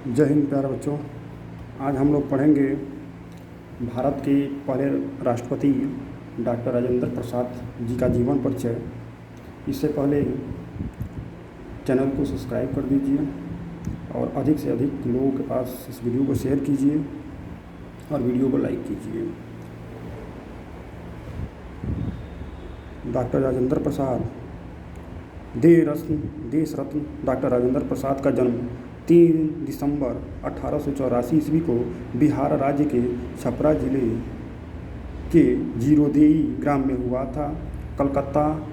जय हिंद प्यारे बच्चों। आज हम लोग पढ़ेंगे भारत के पहले राष्ट्रपति डॉक्टर राजेंद्र प्रसाद जी का जीवन परिचय। इससे पहले चैनल को सब्सक्राइब कर दीजिए और अधिक से अधिक लोगों के पास इस वीडियो को शेयर कीजिए और वीडियो को लाइक कीजिए। डॉक्टर राजेंद्र प्रसाद देश रत्न डॉक्टर राजेंद्र प्रसाद का जन्म 3 दिसंबर 1884 ईस्वी को बिहार राज्य के छपरा जिले के जीरोदेई ग्राम में हुआ था। कलकत्ता,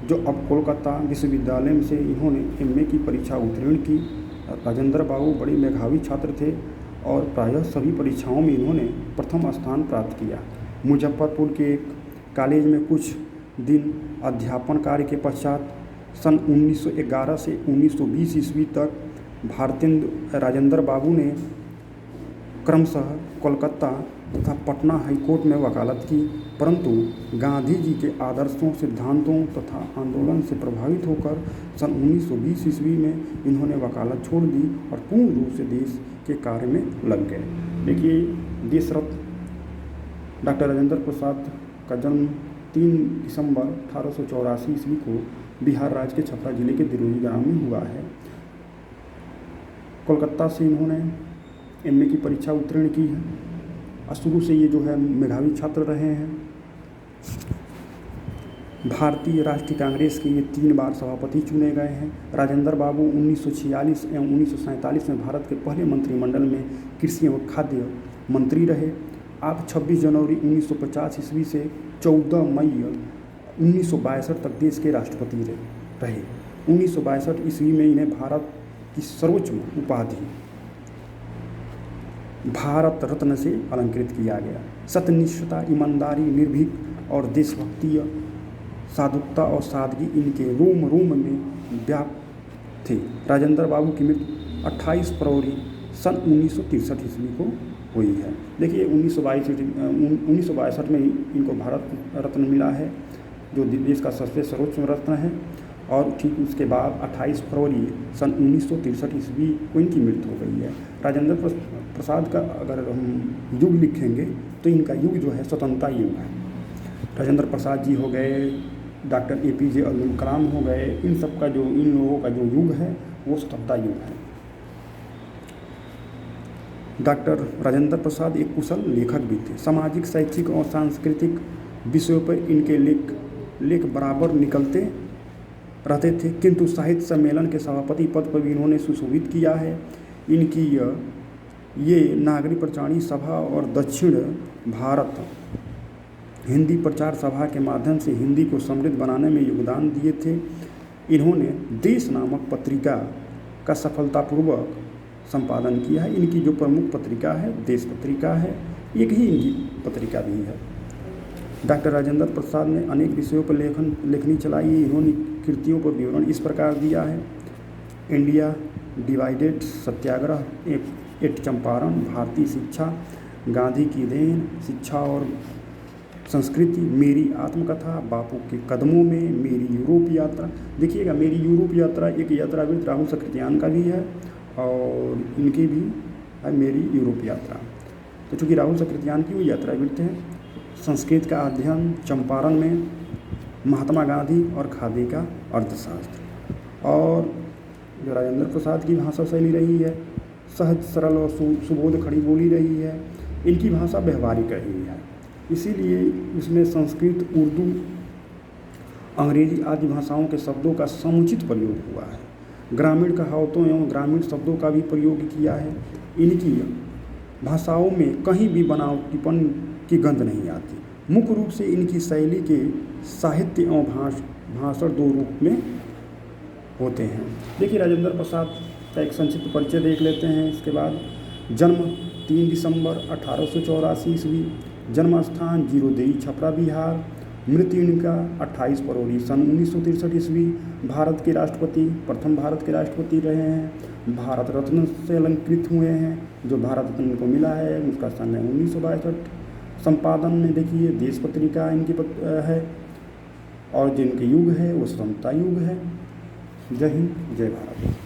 जो अब कोलकाता विश्वविद्यालय से इन्होंने एमए की परीक्षा उत्तीर्ण की। राजेंद्र बाबू बड़े मेधावी छात्र थे और प्रायः सभी परीक्षाओं में इन्होंने प्रथम स्थान प्राप्त किया। मुजफ्फरपुर के एक कॉलेज में कुछ दिन अध्यापन कार्य के पश्चात सन 1911 से 1920 ईस्वी तक भारतेंदु राजेंद्र बाबू ने क्रमशः कोलकाता तथा पटना हाईकोर्ट में वकालत की, परंतु गांधी जी के आदर्शों, सिद्धांतों तथा आंदोलन से प्रभावित होकर सन 1920 ईस्वी में इन्होंने वकालत छोड़ दी और पूर्ण रूप से देश के कार्य में लग गए। देखिए, देश रत्न डॉक्टर राजेंद्र प्रसाद का जन्म 3 दिसंबर 1884 ईस्वी को बिहार राज्य के छपरा जिले के दिरोही ग्राम में हुआ है। कोलकाता से इन्होंने एमए की परीक्षा उत्तीर्ण की है और शुरू से ये जो है मेधावी छात्र रहे हैं। भारतीय राष्ट्रीय कांग्रेस के ये 3 बार सभापति चुने गए हैं। राजेंद्र बाबू 1946 एवं 1947 में भारत के पहले मंत्रिमंडल में कृषि एवं खाद्य मंत्री रहे। आप 26 जनवरी 1950 ईस्वी से 14 मई 1962 तक देश के राष्ट्रपति रहे। 1962 ईस्वी में इन्हें भारत की सर्वोच्च उपाधि भारत रत्न से अलंकृत किया गया। सत्यनिष्ठता, ईमानदारी, निर्भीक और देशभक्ति, साधुता और सादगी इनके रोम रोम में व्याप्त थे। राजेंद्र बाबू की मृत्यु 28 फरवरी सन 1963 ईस्वी को हुई है। देखिए, 1962 में इनको भारत रत्न मिला है, जो देश का सबसे सर्वोच्च रत्न है, और ठीक उसके बाद 28 फरवरी सन 1963 ईस्वी को इनकी मृत्यु हो गई है। राजेंद्र प्रसाद का अगर हम युग लिखेंगे तो इनका युग जो है स्वतंत्रता युग है। राजेंद्र प्रसाद जी हो गए, डॉक्टर APJ अब्दुल कलाम हो गए, इन लोगों का जो युग है वो स्वतंत्रता युग है। डॉक्टर राजेंद्र प्रसाद एक कुशल लेखक भी थे। सामाजिक, शैक्षिक और सांस्कृतिक विषयों पर इनके लेख बराबर निकलते रहते थे, किंतु साहित्य सम्मेलन के सभापति पद पर भी इन्होंने सुशोभित किया है। इनकी ये नागरिक प्रचारणी सभा और दक्षिण भारत हिंदी प्रचार सभा के माध्यम से हिंदी को समृद्ध बनाने में योगदान दिए थे। इन्होंने देश नामक पत्रिका का सफलतापूर्वक संपादन किया है। इनकी जो प्रमुख पत्रिका है देश पत्रिका है, एक ही इनकी पत्रिका भी है। डॉक्टर राजेंद्र प्रसाद ने अनेक विषयों पर लेखनी चलाई। इन्होंने कृतियों पर विवरण इस प्रकार दिया है: इंडिया डिवाइडेड, सत्याग्रह, एट चंपारण, भारतीय शिक्षा, गांधी की देन, शिक्षा और संस्कृति, मेरी आत्मकथा, बापू के कदमों में, मेरी यूरोप यात्रा। देखिएगा, मेरी यूरोप यात्रा एक यात्रावृत्त राहुल सकृत्यान का भी है और इनकी भी है मेरी यूरोप यात्रा। तो चूँकि राहुल सकृत्यान की वो यात्रावृत्त है। संस्कृत का अध्ययन, चंपारण में महात्मा गांधी और खादी का अर्थशास्त्र। और जो राजेंद्र प्रसाद की भाषा शैली रही है, सहज, सरल और सुबोध खड़ी बोली रही है। इनकी भाषा व्यवहारिक रही है, इसीलिए इसमें संस्कृत, उर्दू, अंग्रेजी आदि भाषाओं के शब्दों का समुचित प्रयोग हुआ है। ग्रामीण कहावतों एवं ग्रामीण शब्दों का भी प्रयोग किया है। इनकी भाषाओं में कहीं भी बनावटीपन की गंध नहीं आती। मुख्य रूप से इनकी शैली के साहित्य एवं भाषण 2 रूप में होते हैं। देखिए, राजेंद्र प्रसाद का एक संक्षिप्त परिचय देख लेते हैं। इसके बाद जन्म 3 दिसंबर 1884 ईस्वी, जन्म स्थान जीरोदेई, छपरा, बिहार। मृत्यु इनका 28 फरवरी सन 1963 ईस्वी। भारत के राष्ट्रपति, प्रथम भारत के राष्ट्रपति रहे हैं। भारत रत्न से अलंकृत हुए हैं। जो भारत रत्न को मिला है उसका सन है 1962। संपादन में देखिए, देश पत्रिका इनकी है और जिनके युग है वो स्वतंत्रता युग है। जय हिंद, जय भारत।